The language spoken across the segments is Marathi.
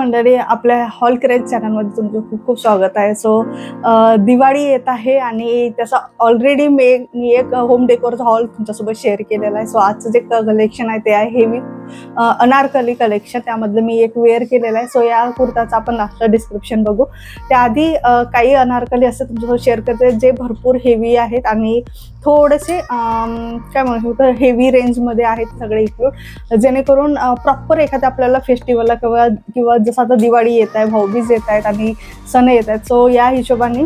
मंडळी, आपल्या हॉल क्रेज चॅनलमध्ये तुमचं खूप खूप स्वागत आहे. सो दिवाळी येत आहे आणि त्याचा ऑलरेडी मी एक होम डेकोरचा हॉल तुमच्यासोबत शेअर केलेला आहे. सो आजचं जे कलेक्शन आहे ते आहे हेवी अनारकली कलेक्शन. त्यामधलं मी एक वेअर केलेला आहे. सो या कुर्ताचं आपण लास्टला डिस्क्रिप्शन बघू. त्याआधी काही अनारकली असं तुमच्यासोबत शेअर करते जे भरपूर हेवी आहेत आणि थोडेसे काय म्हणू शकतो हेवी रेंजमध्ये आहेत सगळे इन्क्लूड, जेणेकरून प्रॉपर एखाद्या आपल्याला फेस्टिवलला किंवा जसं आता दिवाळी येत आहे, भाऊबीज येत आहेत आणि सण येत आहेत. सो या हिशोबाने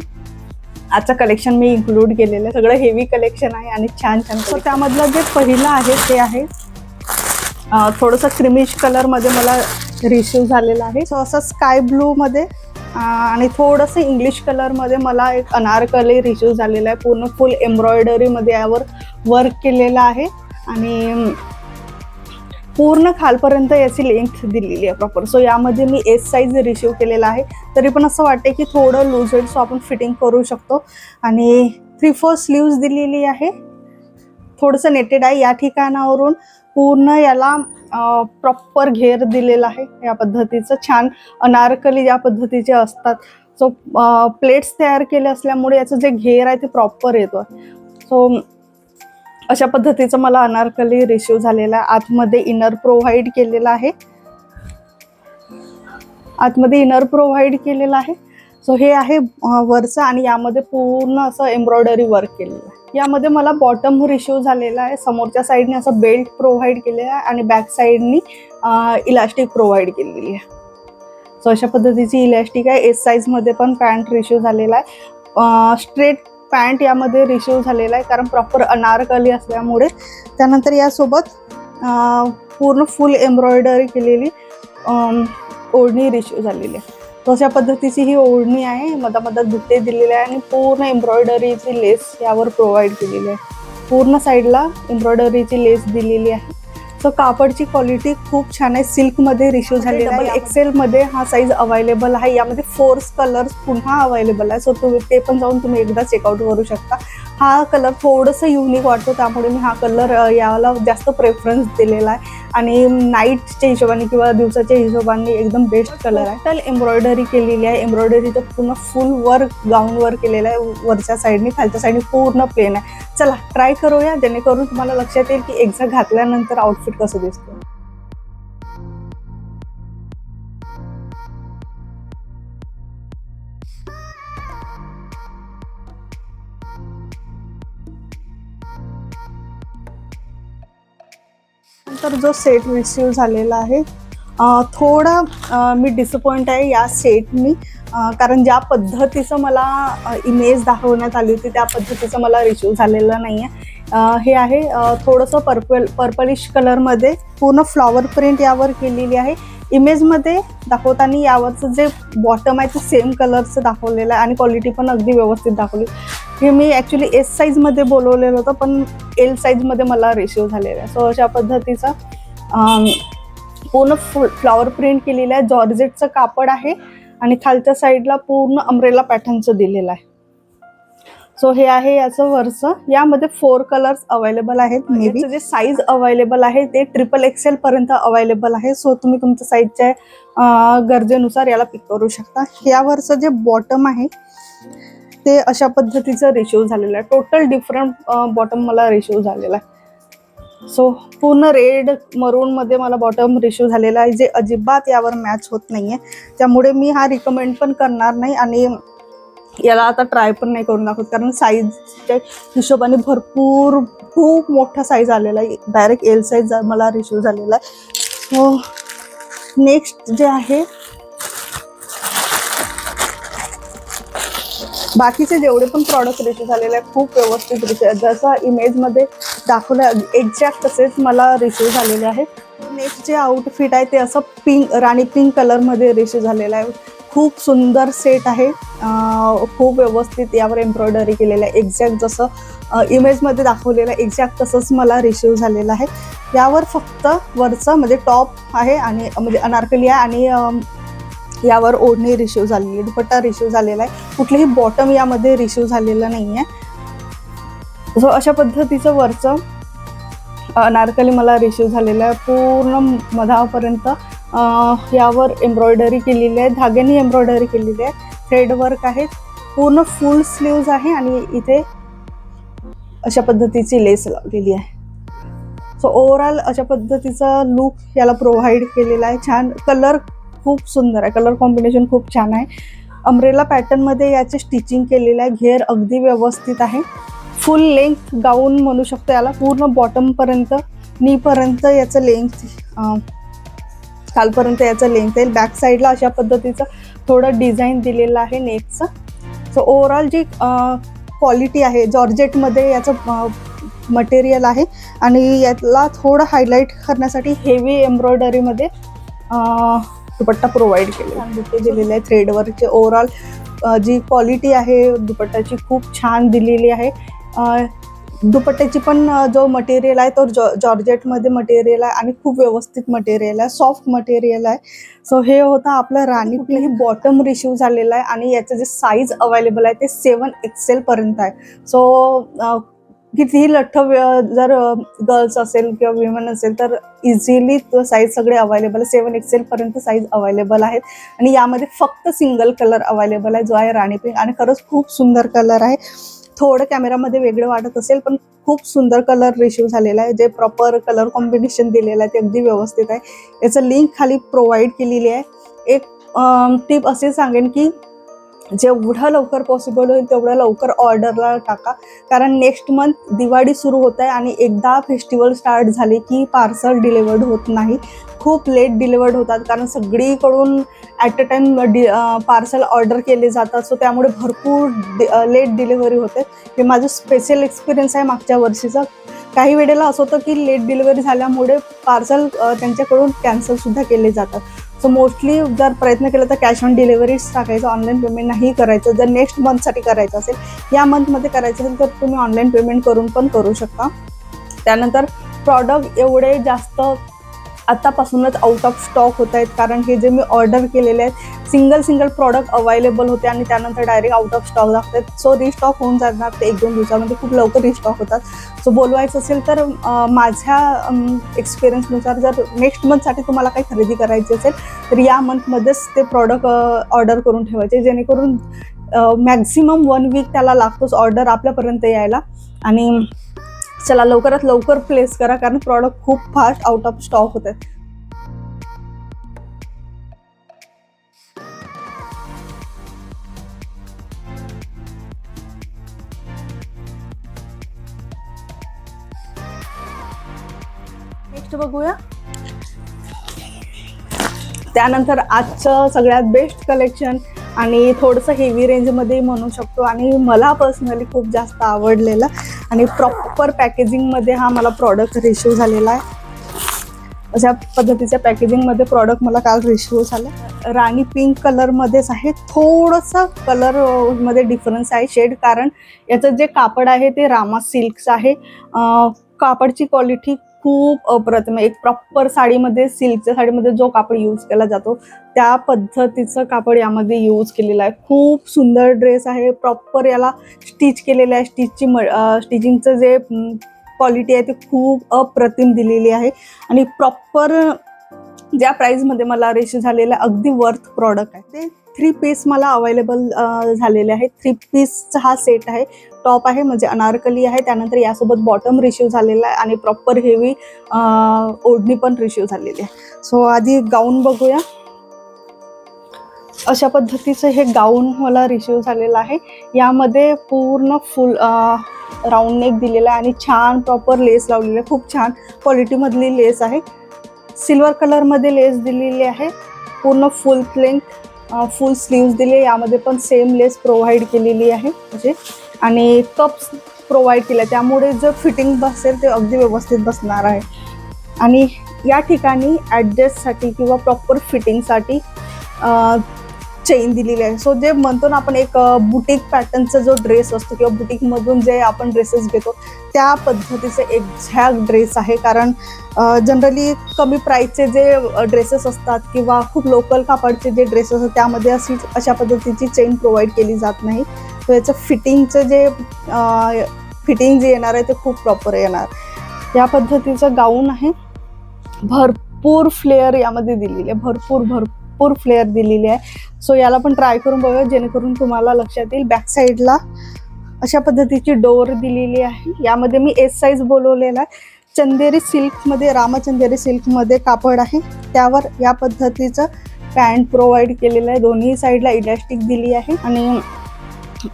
आजचं कलेक्शन मी इन्क्लूड केलेलं आहे. सगळं हेवी कलेक्शन आहे आणि छान छान. सो त्यामधलं जे पहिलं आहे ते आहे थोडंसं क्रीमिश कलरमध्ये मला रिसीव झालेलं आहे. सो असं स्काय ब्लूमध्ये आणि थोडंसं इंग्लिश कलरमध्ये मला एक अनारकली रिसीव झालेला आहे. पूर्ण फुल एम्ब्रॉयडरीमध्ये यावर वर्क केलेलं आहे आणि पूर्ण खालपर्यंत याची लेंथ दिलेली आहे प्रॉपर. सो यामध्ये मी एस साईज रिसीव केलेला आहे. तरी पण असं वाटते की थोडं लूज होईल, सो आपण फिटिंग करू शकतो. आणि 3/4 स्लीव्ज दिलेली आहे. थोडंसं नेटेड आहे. या ठिकाणावरून पूर्ण याला प्रॉपर घेर दिलेला आहे. या पद्धतीचं छान अनारकली ज्या पद्धतीचे असतात, सो प्लेट्स तयार केले असल्यामुळे याचं जे घेर आहे ते प्रॉपर येतो. सो अशा पद्धतीचं मला अनारकली रिसीव झालेला आहे. आतमध्ये इनर प्रोव्हाइड केलेला आहे. सो हे आहे वरचं आणि यामध्ये पूर्ण असं एम्ब्रॉयडरी वर्क केलेलं आहे. यामध्ये मला बॉटम रिसीव झालेला आहे. समोरच्या साईडने असं बेल्ट प्रोव्हाइड केलेला आहे आणि बॅक साईडनी इलास्टिक प्रोव्हाइड केलेली आहे. सो अशा पद्धतीची इलास्टिक आहे. एस साईजमध्ये पण पॅन्ट रिसीव झालेला आहे. स्ट्रेट पॅन्ट यामध्ये रिसीव झालेला आहे कारण प्रॉपर अनारकली असल्यामुळे. त्यानंतर यासोबत पूर्ण फुल एम्ब्रॉयडरी केलेली ओढणी रिसीव झालेली आहे. तो अशा पद्धतीची ही ओढणी आहे. मधामधात बुट्टे दिलेले आहे आणि पूर्ण एम्ब्रॉयडरीची लेस यावर प्रोव्हाइड केलेली आहे. पूर्ण साईडला एम्ब्रॉयडरीची लेस दिलेली आहे. सो कापडची क्वालिटी खूप छान आहे. सिल्कमध्ये रिसीव झालेला आहे. एक्सेलमध्ये हा साईज अवेलेबल आहे. यामध्ये 4 कलर्स पुन्हा अवेलेबल आहे. सो तुम्ही ते पण जाऊन तुम्ही एकदा चेकआउट करू शकता. हा कलर थोडंसं युनिक वाटतो, त्यामुळे मी हा कलर याला जास्त प्रेफरन्स दिलेला आहे. आणि नाईटच्या हिशोबाने किंवा दिवसाच्या हिशोबाने एकदम बेस्ट कलर आहे. तर एम्ब्रॉयडरी केलेली आहे. एम्ब्रॉयडरीचं पूर्ण फुल वर्क गाऊन वर्क केलेलं आहे. वरच्या साईडने, खालच्या साईडने पूर्ण प्लेन आहे. चला ट्राय करूया, जेणेकरून तुम्हाला लक्षात येईल की एकदा घातल्यानंतर आउटफिट कसं दिसतं. तर जो सेट रिसीव झालेला आहे थोडा मी डिसअपॉइंट आहे या सेटनी, कारण ज्या पद्धतीचं मला इमेज दाखवण्यात आली होती त्या पद्धतीचं मला रिसीव झालेलं नाही आहे. हे आहे थोडंसं पर्पलिश कलरमध्ये पूर्ण फ्लॉवर प्रिंट यावर केलेली आहे. इमेजमध्ये दाखवताना यावरचं जे बॉटम आहे ते सेम कलरचं दाखवलेलं आहे आणि क्वालिटी पण अगदी व्यवस्थित दाखवली. हे मी ॲक्च्युली एस साईजमध्ये बोलवलेलं होतं, पण एल साईजमध्ये मला रिसीव झालेलं आहे. सो अशा पद्धतीचा पूर्ण फ्लॉवर प्रिंट केलेलं आहे. जॉर्जेटचं कापड आहे आणि खालच्या साईडला पूर्ण अम्ब्रेला पॅटर्नचं दिलेलं आहे. सो हे आहे याचं वरचं. यामध्ये 4 कलर्स अवेलेबल आहेत. मेबी जे साईज अवेलेबल आहे ते XXL पर्यंत अवेलेबल आहे. सो तुम्ही तुमच्या साईजच्या गरजेनुसार याला पिक करू शकता. यावरचं जे बॉटम आहे ते अशा पद्धतीचं रिसीव झालेलं आहे. टोटल डिफरंट बॉटम मला रिसीव झालेला आहे. सो पूर्ण रेड मरूनमध्ये मला बॉटम रिसीव झालेला आहे, जे अजिबात यावर मॅच होत नाही आहे. त्यामुळे मी हा रिकमेंड पण करणार नाही आणि याला आता ट्राय पण नाही करून दाखवत, कारण साईजच्या हिशोबाने खूप मोठा साईज आलेला आहे. डायरेक्ट एल साईज मला रिसीव झालेला आहे. सो नेक्स्ट जे आहे, बाकीचे जेवढे पण प्रॉडक्ट रिसीव झालेले आहे खूप व्यवस्थित रिसीव, जसं इमेजमध्ये दाखवलं एक्झॅक्ट तसेच मला रिसीव झालेले आहे. नेक्स्ट जे आउटफिट आहे ते असं राणी पिंक कलरमध्ये रिसीव झालेलं आहे. खूप सुंदर सेट आहे. खूप व्यवस्थित यावर एम्ब्रॉयडरी केलेलं आहे. एक्झॅक्ट जसं इमेजमध्ये दाखवलेलं आहे एक्झॅक्ट तसंच मला रिसीव झालेलं आहे. यावर फक्त वरचं म्हणजे टॉप आहे आणि म्हणजे अनारकली आहे आणि यावर ओढणी रिसीव झालेली आहे, दुपट्टा रिसीव झालेला आहे. कुठलेही बॉटम यामध्ये रिसीव झालेलं नाही आहे. सो अशा पद्धतीचं वरचं अनारकली मला रिसीव झालेलं आहे. पूर्ण मधापर्यंत यावर एम्ब्रॉयडरी केलेली आहे, धाग्याने एम्ब्रॉयडरी केलेली आहे, थ्रेड वर्क आहे, पूर्ण फुल स्लीव्ज आहे आणि इथे अशा पद्धतीची लेस लावलेली आहे. सो ओव्हरऑल अशा पद्धतीचा लुक याला प्रोव्हाइड केलेला आहे. छान कलर खूप सुंदर आहे, कलर कॉम्बिनेशन खूप छान आहे. अम्ब्रेला पॅटर्नमध्ये याचे स्टिचिंग केलेलं आहे, घेर अगदी व्यवस्थित आहे. फुल लेंथ गाऊन म्हणू शकतो याला, पूर्ण बॉटमपर्यंत नीपर्यंत याचं लेंथ, खालपर्यंत याचं लेंथ येईल. बॅक साईडला अशा पद्धतीचं थोडं डिझाईन दिलेलं आहे नेकचं. सो ओव्हरऑल जी क्वालिटी आहे, जॉर्जेटमध्ये याचं मटेरियल आहे आणि याला थोडं हायलाईट करण्यासाठी हेवी एम्ब्रॉयडरीमध्ये दुपट्टा प्रोव्हाइड केलेला आहे, दुपट्टे दिलेले आहे थ्रेडवरचे. ओव्हरऑल जी क्वालिटी आहे दुपट्ट्याची खूप छान दिलेली आहे. दुपट्ट्याची पण जो मटेरियल आहे तो जॉर्जेटमध्ये मटेरियल आहे आणि खूप व्यवस्थित मटेरियल आहे, सॉफ्ट मटेरियल आहे. सो हे होतं आपलं राणी पिंक. ही बॉटम रिसीव झालेलं आहे आणि याचं जे साईज अवेलेबल आहे ते 7 XL पर्यंत आहे. सो कितीही लठ्ठ जर गर्ल्स असेल किंवा विमन असेल तर इझिली तो साईज सगळे अवेलेबल आहे. 7 XL पर्यंत साईज अवेलेबल आहेत आणि यामध्ये फक्त सिंगल कलर अवेलेबल आहे जो आहे राणी पिंक आणि खरंच खूप सुंदर कलर आहे. थोडं कॅमेरामध्ये वेगळं वाटत असेल पण खूप सुंदर कलर रिसीव झालेला आहे. जे प्रॉपर कलर कॉम्बिनेशन दिलेलं आहे ते अगदी व्यवस्थित आहे. याचं लिंक खाली प्रोव्हाइड केलेली आहे. एक टिप असे सांगेन की जेवढं लवकर पॉसिबल होईल तेवढं लवकर ऑर्डरला टाका, कारण नेक्स्ट मंथ दिवाळी सुरू होत आहे आणि एकदा फेस्टिवल स्टार्ट झाले की पार्सल डिलिव्हर्ड होत नाही, खूप लेट डिलिव्हर्ड होतात कारण सगळीकडून at a time parcel order केले जातात. सो त्यामुळे भरपूर लेट डिलिव्हरी होते. हे माझं स्पेशल एक्सपिरियन्स आहे मागच्या वर्षीचा. काही वेळेला असं होतं की लेट डिलिव्हरी झाल्यामुळे पार्सल त्यांच्याकडून कॅन्सलसुद्धा केले जातात. सो मोस्टली जर प्रयत्न केला तर कॅश ऑन डिलिव्हरीच टाकायचं, ऑनलाईन पेमेंट नाही करायचं. जर नेक्स्ट मंथसाठी करायचं असेल, या मंथमध्ये करायचं असेल तर तुम्ही ऑनलाईन पेमेंट करून पण करू शकता. त्यानंतर प्रॉडक्ट एवढे जास्त आत्तापासूनच आउट ऑफ स्टॉक होत आहेत, कारण हे जे मी ऑर्डर केलेले आहेत सिंगल प्रॉडक्ट अवेलेबल होते आणि त्यानंतर डायरेक्ट आउट ऑफ स्टॉक दाखवतात. सो रिस्टॉक होऊन जाणार ते 1-2 दिवसामध्ये, खूप लवकर रिस्टॉक होतात. सो बोलवायचं असेल तर माझ्या एक्सपिरियन्सनुसार जर नेक्स्ट मंथसाठी तुम्हाला काही खरेदी करायची असेल तर या मंथमध्येच ते प्रॉडक्ट ऑर्डर करून ठेवायचे, जेणेकरून मॅक्झिमम 1 वीक त्याला लागतोच ऑर्डर आपल्यापर्यंत यायला. आणि चला लवकरात लवकर प्लेस करा, कारण प्रॉडक्ट खूप फास्ट आउट ऑफ स्टॉक होत आहेत. नेक्स्ट बघूया. त्यानंतर आजचं सगळ्यात बेस्ट कलेक्शन आणि थोडंसं हेवी रेंजमध्ये म्हणू शकतो आणि मला पर्सनली खूप जास्त आवडलेलं आणि प्रॉपर पॅकेजिंगमध्ये हा मला प्रॉडक्ट रिसीव झालेला आहे. अशा पद्धतीच्या पॅकेजिंगमध्ये प्रॉडक्ट मला काल रिसीव झालं. राणी पिंक कलरमध्येच आहे, थोडंसं कलरमध्ये डिफरन्स आहे शेड, कारण याचं जे कापड आहे ते रामा सिल्कचं आहे. कापडची क्वालिटी खूप अप्रतिम. एक प्रॉपर साडीमध्ये, सिल्कच्या साडीमध्ये जो कापड यूज केला जातो त्या पद्धतीचं कापड यामध्ये यूज केलेलं आहे. खूप सुंदर ड्रेस आहे, प्रॉपर याला स्टिच केलेलं आहे. स्टिचिंगचं जे क्वालिटी आहे ती खूप अप्रतिम दिलेली आहे आणि प्रॉपर ज्या प्राईजमध्ये मला रिसीव झालेलं आहे अगदी वर्थ प्रॉडक्ट आहे. ते 3 पीस मला अवेलेबल झालेले आहे. 3 पीसचा हा सेट आहे. टॉप आहे म्हणजे अनारकली आहे, त्यानंतर यासोबत बॉटम रिसीव झालेला आहे आणि प्रॉपर हेवी ओढणी पण रिसीव झालेली आहे. सो आधी गाऊन बघूया. अशा पद्धतीचं हे गाऊन मला रिसीव झालेलं आहे. यामध्ये पूर्ण फुल राऊंड नेक दिलेला आहे आणि छान प्रॉपर लेस लावलेली आहे. खूप छान क्वालिटीमधली लेस आहे. सिल्वर कलरमध्ये लेस दिलेली आहे. पूर्ण फुल लेंथ फुल स्लीव्ज दिली आहे. यामध्ये पण सेम लेस प्रोव्हाइड केलेली आहे म्हणजे आणि कप्स प्रोव्हाइड केले, त्यामुळे जर फिटिंग बसेल ते अगदी व्यवस्थित बसणार आहे. आणि या ठिकाणी ॲडजस्टसाठी किंवा प्रॉपर फिटिंगसाठी चेन दिलेली आहे. सो जे म्हणतो ना आपण एक बुटीक पॅटर्नचा जो ड्रेस असतो किंवा बुटीकमधून जे आपण ड्रेसेस घेतो त्या पद्धतीचे एक्झॅक्ट ड्रेस आहे. कारण जनरली कमी प्राईसचे जे ड्रेसेस असतात किंवा खूप लोकल कापडचे जे ड्रेसेस असतात त्यामध्ये अशा पद्धतीची चेन प्रोव्हाइड केली जात नाही. सो याचं फिटिंगचं जे येणार आहे ते खूप प्रॉपर येणार. या पद्धतीचं गाऊन आहे. भरपूर फ्लेअर यामध्ये दिलेली आहे, भरपूर फ्लेअर दिलेली आहे. सो याला पण ट्राय करून बघा जेणेकरून तुम्हाला लक्षात येईल. बॅक साईडला अशा पद्धतीची डोर दिलेली आहे. यामध्ये मी एस साईज बोलवलेला आहे. चंदेरी सिल्कमध्ये, रामचंदेरी सिल्कमध्ये कापड आहे. त्यावर या पद्धतीचं पॅन्ट प्रोव्हाइड केलेलं आहे. दोन्ही साईडला इलास्टिक दिली आहे आणि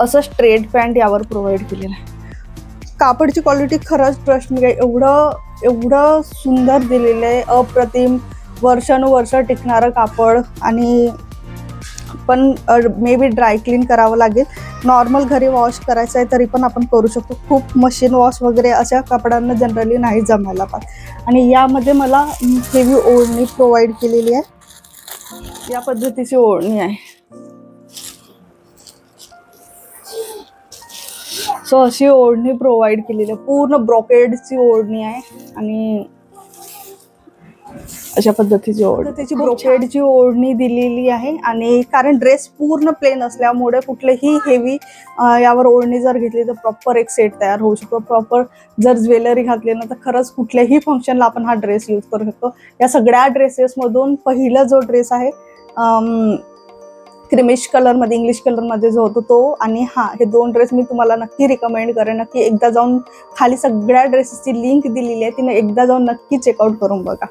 असं स्ट्रेट पॅन्ट यावर प्रोव्हाइड केलेलं आहे. कापडची क्वालिटी खरंच ट्रस्ट मी एवढं सुंदर दिलेलं आहे, अप्रतिम, वर्षानुवर्ष टिकणारं कापड. आणि पण मे बी ड्राय क्लीन करावं लागेल. नॉर्मल घरी वॉश करायचं आहे तरी पण आपण करू शकतो. खूप मशीन वॉश वगैरे अशा कपड्यांना जनरली नाही जमायला पाहिजे. आणि यामध्ये मला हेवी ओढणी प्रोव्हाइड केलेली आहे. या पद्धतीची ओढणी आहे. सो अशी ओढणी प्रोव्हाइड केलेली आहे. पूर्ण ब्रोकेडची ओढणी आहे आणि अशा पद्धतीची ब्रोकेडची ओढणी दिलेली आहे. आणि कारण ड्रेस पूर्ण प्लेन असल्यामुळे कुठलेही हेवी यावर ओढणी जर घेतली तर प्रॉपर एक सेट तयार होऊ शकतो. प्रॉपर जर ज्वेलरी घातली ना तर खरंच कुठल्याही फंक्शनला आपण हा ड्रेस यूज करू शकतो. या सगळ्या ड्रेसेसमधून पहिला जो ड्रेस आहे क्रिमिश कलरमध्ये, इंग्लिश कलरमध्ये जो होतो तो, आणि हे दोन ड्रेस मी तुम्हाला नक्की रिकमेंड करेन. नक्की एकदा जाऊन, खाली सगळ्या ड्रेसेसची लिंक दिलेली आहे, तिने एकदा जाऊन नक्की चेकआउट करून बघा.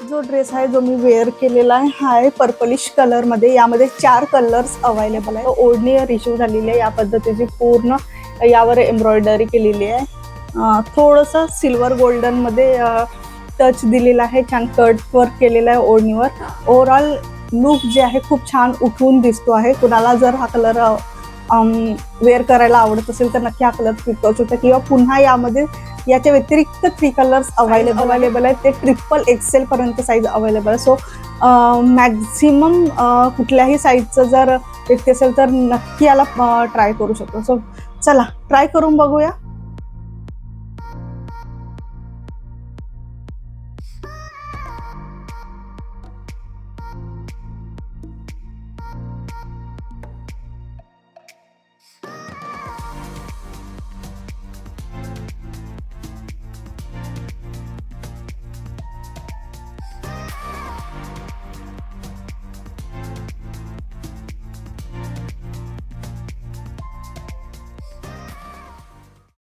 जो ड्रेस आहे जो मी वेअर केलेला आहे हा आहे पर्पलिश कलरमध्ये. यामध्ये 4 कलर्स अवेलेबल आहे. ओढणी रिशू झालेली आहे. या पद्धतीची पूर्ण यावर एम्ब्रॉयडरी केलेली आहे. थोडंसं सिल्वर गोल्डनमध्ये टच दिलेला आहे. छान कट वर्क केलेला आहे ओढणीवर. ओव्हरऑल लुक जे आहे खूप छान उठून दिसतो आहे. कुणाला जर हा कलर वेअर करायला आवडत असेल तर नक्की हा कलर पिक करू शकता. किंवा पुन्हा यामध्ये याच्या व्यतिरिक्त 3 कलर्स अवेलेबल आहेत. ते XXL पर्यंत साईज अवेलेबल आहे. सो मॅक्झिमम कुठल्याही साईजचं जर व्यक्ती असेल तर नक्की याला ट्राय करू शकतो. सो चला ट्राय करून बघूया.